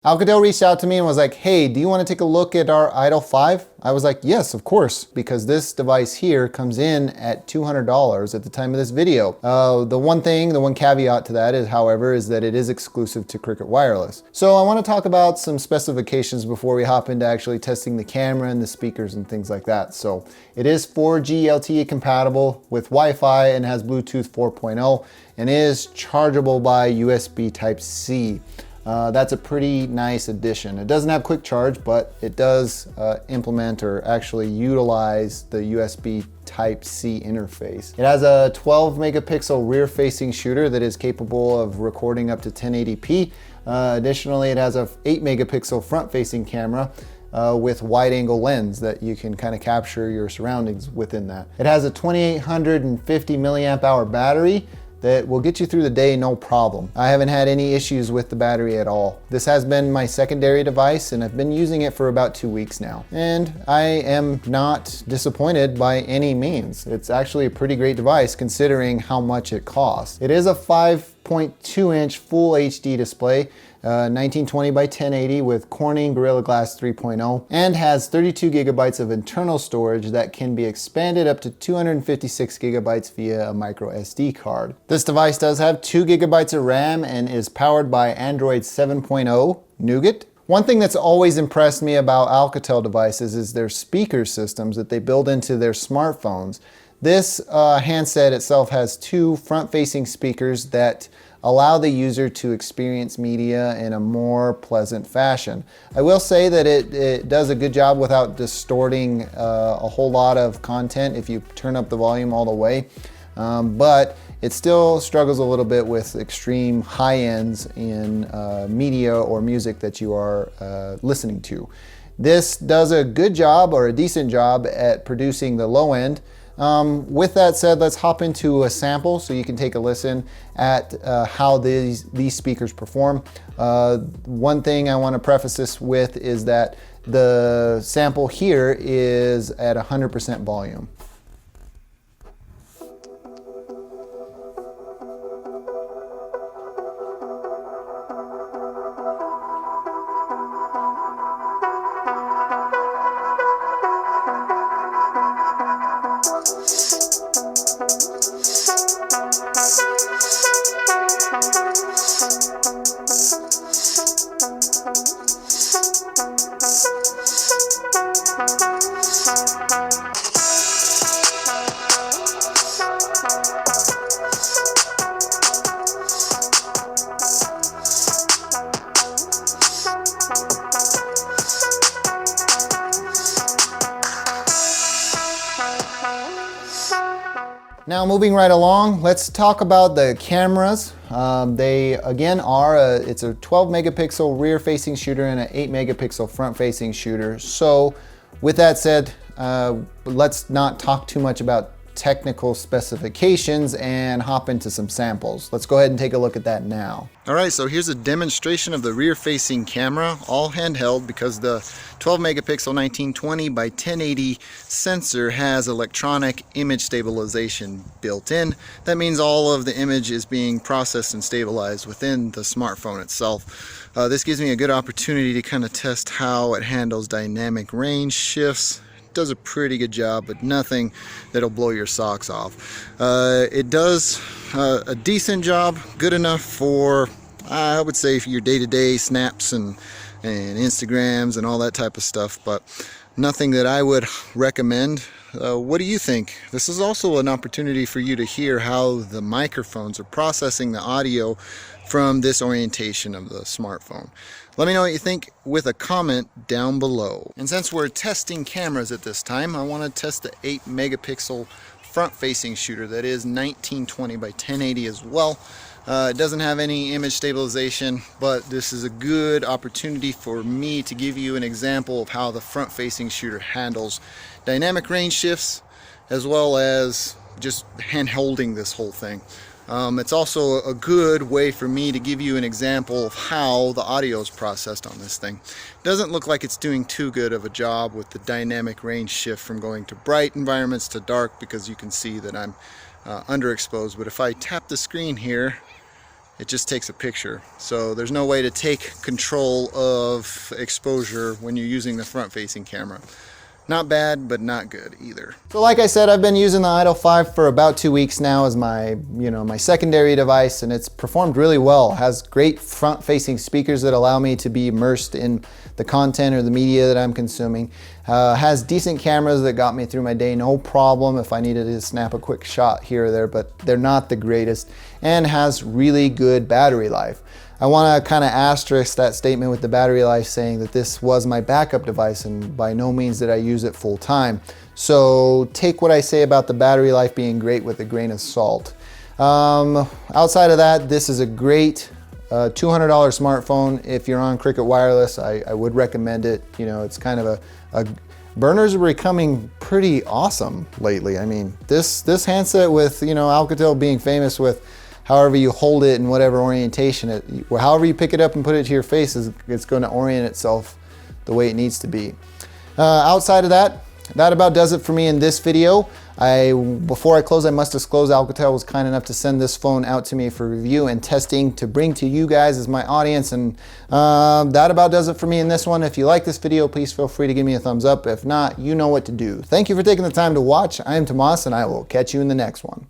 Alcatel reached out to me and was like, hey, do you want to take a look at our IDOL 5? I was like, yes, of course, because this device here comes in at $200 at the time of this video. The one caveat to that is, however, is that it is exclusive to Cricket Wireless. So I want to talk about some specifications before we hop into actually testing the camera and the speakers and things like that. So it is 4G LTE compatible with Wi-Fi and has Bluetooth 4.0 and is chargeable by USB Type-C. That's a pretty nice addition. It doesn't have quick charge, but it does implement or actually utilize the USB Type-C interface. It has a 12 megapixel rear facing shooter that is capable of recording up to 1080p. Additionally, it has a 8 megapixel front facing camera with wide angle lens that you can kind of capture your surroundings within that. It has a 2850 milliamp hour battery that will get you through the day no problem. I haven't had any issues with the battery at all. This has been my secondary device and I've been using it for about 2 weeks now. And I am not disappointed by any means. It's actually a pretty great device considering how much it costs. It is a 5.2 inch full HD display, 1920 by 1080 with Corning Gorilla Glass 3.0 and has 32 gigabytes of internal storage that can be expanded up to 256 gigabytes via a micro SD card. This device does have 2 gigabytes of RAM and is powered by Android 7.0 Nougat. One thing that's always impressed me about Alcatel devices is their speaker systems that they build into their smartphones. This handset itself has 2 front-facing speakers that allow the user to experience media in a more pleasant fashion. I will say that it does a good job without distorting a whole lot of content if you turn up the volume all the way, but it still struggles a little bit with extreme high ends in media or music that you are listening to. This does a good job or a decent job at producing the low end. With that said, let's hop into a sample so you can take a listen at how these speakers perform. One thing I want to preface this with is that the sample here is at 100% volume. Now moving right along, let's talk about the cameras. They again it's a 12 megapixel rear facing shooter and an 8 megapixel front facing shooter. So with that said, let's not talk too much about technical specifications and hop into some samples. Let's go ahead and take a look at that now. All right, so here's a demonstration of the rear facing camera, all handheld because the 12 megapixel 1920 by 1080 sensor has electronic image stabilization built in. That means all of the image is being processed and stabilized within the smartphone itself. This gives me a good opportunity to kind of test how it handles dynamic range shifts. Does a pretty good job, but nothing that'll blow your socks off. It does a decent job, good enough for, I would say, for your day-to-day snaps and Instagrams and all that type of stuff, but nothing that I would recommend. What do you think? This is also an opportunity for you to hear how the microphones are processing the audio from this orientation of the smartphone. Let me know what you think with a comment down below. And since we're testing cameras at this time, I want to test the 8 megapixel front facing shooter that is 1920 by 1080 as well. It doesn't have any image stabilization, but this is a good opportunity for me to give you an example of how the front facing shooter handles dynamic range shifts as well as just hand holding this whole thing. It's also a good way for me to give you an example of how the audio is processed on this thing. It doesn't look like it's doing too good of a job with the dynamic range shift from going to bright environments to dark, because you can see that I'm underexposed. But if I tap the screen here it just takes a picture. So there's no way to take control of exposure when you're using the front-facing camera. Not bad, but not good either. So like I said, I've been using the IDOL 5 for about 2 weeks now as my, my secondary device, and it's performed really well. It has great front-facing speakers that allow me to be immersed in the content or the media that I'm consuming. Has decent cameras that got me through my day, no problem if I needed to snap a quick shot here or there, but they're not the greatest, and has really good battery life. I want to kind of asterisk that statement with the battery life, saying that this was my backup device and by no means did I use it full time. So take what I say about the battery life being great with a grain of salt. Outside of that, this is a great $200 smartphone. If you're on Cricket Wireless, I would recommend it. It's kind of burners are becoming pretty awesome lately. I mean, this handset with, Alcatel being famous with however you hold it in whatever orientation, however you pick it up and put it to your face, it's going to orient itself the way it needs to be. Outside of that about does it for me in this video. Before I close, I must disclose Alcatel was kind enough to send this phone out to me for review and testing to bring to you guys as my audience, and that about does it for me in this one. If you like this video, please feel free to give me a thumbs up. If not, you know what to do. Thank you for taking the time to watch. I am Tomas, and I will catch you in the next one.